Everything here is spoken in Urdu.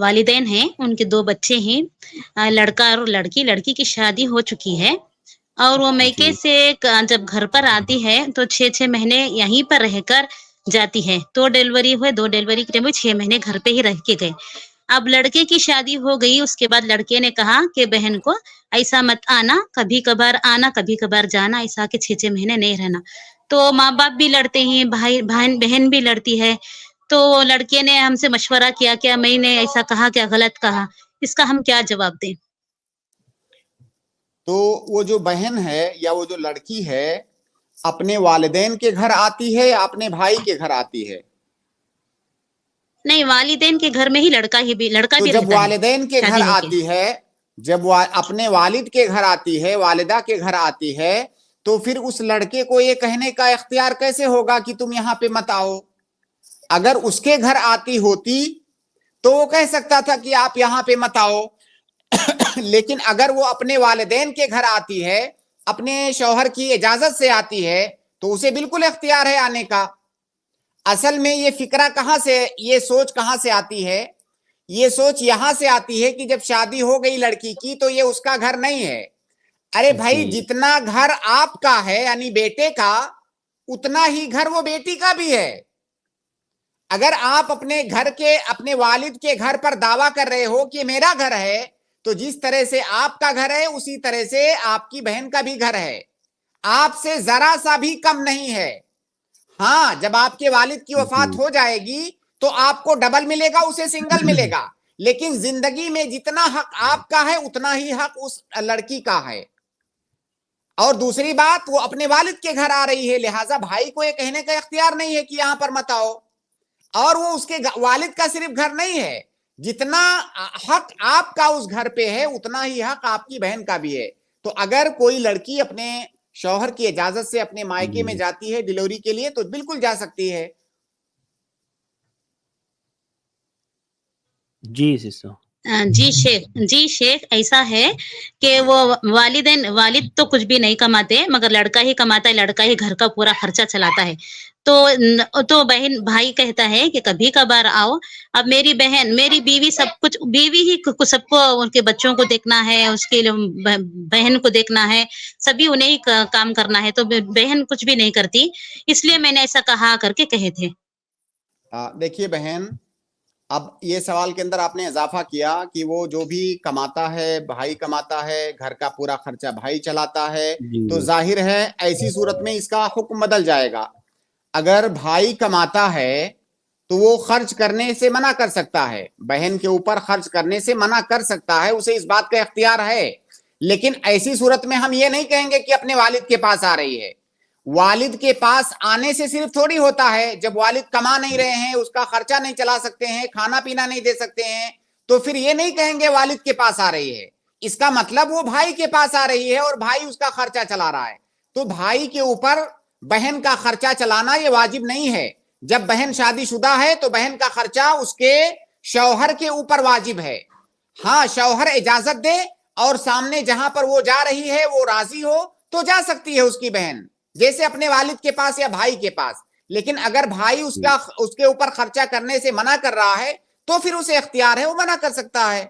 والدین ہیں ان کے 2 بچے ہیں لڑکا اور لڑکی لڑکی کی شادی ہو چکی ہے اور وہ میکے جی سے جب گھر پر آتی ہے تو 6 مہینے یہیں پر رہ کر جاتی ہے 2 ڈیلیوری ہوئے 2 ڈیلیوری کے ٹائم 6 مہینے گھر پہ ہی رہ کے گئے اب لڑکے کی شادی ہو گئی اس کے بعد لڑکے نے کہا کہ بہن کو ایسا مت آنا کبھی کبھار آنا کبھی کبھار جانا ایسا کہ 6 مہینے نہیں رہنا تو ماں باپ بھی لڑتے ہیں بھائی بہن بھی لڑتی ہے تو لڑکے نے ہم سے مشورہ کیا کیا میں نے ایسا کہا کیا غلط کہا اس کا ہم کیا جواب دیں تو وہ جو بہن ہے یا وہ جو لڑکی ہے اپنے والدین کے گھر آتی ہے یا اپنے بھائی کے گھر آتی ہے نہیں والدین کے گھر میں ہی لڑکا تو بھی جب رہتا ہے والدین کے گھر شادی ہو کے آتی ہے جب اپنے والد کے گھر آتی ہے والدہ کے گھر آتی ہے تو پھر اس لڑکے کو یہ کہنے کا اختیار کیسے ہوگا کہ تم یہاں پہ مت آؤ اگر اس کے گھر آتی ہوتی تو وہ کہہ سکتا تھا کہ آپ یہاں پہ مت آؤ لیکن اگر وہ اپنے والدین کے گھر آتی ہے اپنے شوہر کی اجازت سے آتی ہے تو اسے بالکل اختیار ہے آنے کا اصل میں یہ فکرہ کہاں سے یہ سوچ کہاں سے آتی ہے یہ سوچ یہاں سے آتی ہے کہ جب شادی ہو گئی لڑکی کی تو یہ اس کا گھر نہیں ہے ارے بھائی جی جتنا گھر آپ کا ہے یعنی بیٹے کا اتنا ہی گھر وہ بیٹی کا بھی ہے اگر آپ اپنے گھر کے اپنے والد کے گھر پر دعویٰ کر رہے ہو کہ میرا گھر ہے تو جس طرح سے آپ کا گھر ہے اسی طرح سے آپ کی بہن کا بھی گھر ہے آپ سے ذرا سا بھی کم نہیں ہے ہاں جب آپ کے والد کی جی وفات ہو جائے گی تو آپ کو ڈبل ملے گا اسے سنگل ملے گا لیکن زندگی میں جتنا حق آپ کا ہے اتنا ہی حق اس لڑکی کا ہے اور دوسری بات وہ اپنے والد کے گھر آ رہی ہے لہٰذا بھائی کو یہ کہنے کا اختیار نہیں ہے کہ یہاں پر مت آؤ اور وہ اس کے والد کا صرف گھر نہیں ہے جتنا حق آپ کا اس گھر پہ ہے اتنا ہی حق آپ کی بہن کا بھی ہے تو اگر کوئی لڑکی اپنے شوہر کی اجازت سے اپنے مائکے میں جاتی ہے ڈیلیوری کے لیے تو بالکل جا سکتی ہے جی سسٹر جی شیخ ایسا ہے کہ وہ والد تو کچھ بھی نہیں کماتے مگر لڑکا ہی کماتا ہے لڑکا ہی گھر کا پورا خرچہ چلاتا ہے تو بھائی کہتا ہے کہ کبھی کبھار آؤ اب میری بیوی سب کچھ بیوی ہی سب کو ان کے بچوں کو دیکھنا ہے اس کے بہن کو دیکھنا ہے سبھی انہیں ہی کام کرنا ہے تو بہن کچھ بھی نہیں کرتی اس لیے میں نے ایسا کہا کر کے کہے تھے دیکھیے بہن اب یہ سوال کے اندر آپ نے اضافہ کیا کہ وہ جو بھی کماتا ہے بھائی کماتا ہے گھر کا پورا خرچہ بھائی چلاتا ہے تو جی ظاہر ہے ایسی صورت میں اس کا حکم بدل جائے گا اگر بھائی کماتا ہے تو وہ خرچ کرنے سے منع کر سکتا ہے بہن کے اوپر خرچ کرنے سے منع کر سکتا ہے اسے اس بات کا اختیار ہے لیکن ایسی صورت میں ہم یہ نہیں کہیں گے کہ اپنے والد کے پاس آ رہی ہے والد کے پاس آنے سے صرف تھوڑی ہوتا ہے جب والد کما نہیں رہے ہیں اس کا خرچہ نہیں چلا سکتے ہیں کھانا پینا نہیں دے سکتے ہیں تو پھر یہ نہیں کہیں گے والد کے پاس آ رہی ہے اس کا مطلب وہ بھائی کے پاس آ رہی ہے اور بھائی اس کا خرچہ چلا رہا ہے تو بھائی کے اوپر بہن کا خرچہ چلانا یہ واجب نہیں ہے جب بہن شادی شدہ ہے تو بہن کا خرچہ اس کے شوہر کے اوپر واجب ہے ہاں شوہر اجازت دے اور سامنے جہاں پر وہ جا رہی ہے وہ راضی ہو تو جا سکتی ہے اس کی بہن جیسے اپنے والد کے پاس یا بھائی کے پاس لیکن اگر بھائی اس کے اوپر خرچہ کرنے سے منع کر رہا ہے تو پھر اسے اختیار ہے وہ منع کر سکتا ہے